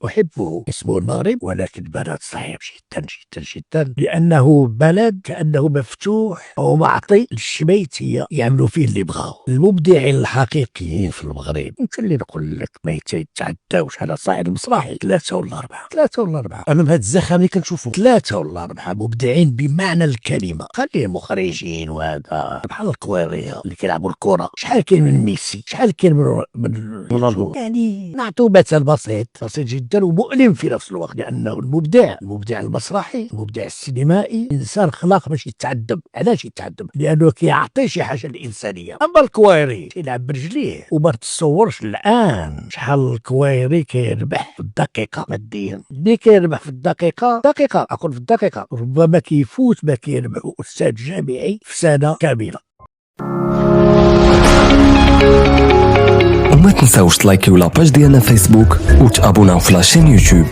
أحبه، اسمه المغرب، ولكن بلد صعيب جدا جدا جدا، لأنه بلد كأنه مفتوح ومعطي للشميتية يعملوا فيه اللي بغاو. المبدعين الحقيقيين في المغرب يمكن لي نقول لك ما يتعداوش على صعيد المسرحي 3 ولا 4. 3 ولا 4 امام هاد الزخم اللي كنشوفوا. 3 ولا 4 مبدعين بمعنى الكلمه. خليه مخرجين وهذا بحال الكويريه اللي كيلعبوا الكره. شحال كاين من ميسي، شحال كاين من رونالدو. يعني نعطوا مثل بسيط جدا ومؤلم في نفس الوقت، لانه المبدع المسرحي، المبدع السينمائي انسان خلاق باش يتعذب. علاش يتعذب؟ لانه كيعطي شي حاجه للانسانيه. اما الكويري تيلعب برجليه وما تتصورش الان شحال الكويري كيربح في الدقيقه ماديا. اللي كيربح في الدقيقه اقول في الدقيقه ربما كيفوت ما كيربح استاذ جامعي في سنه كامله. وما تنساوش تلايكيو لاباج ديالنا فيسبوك وتابوناو في لاشين يوتيوب.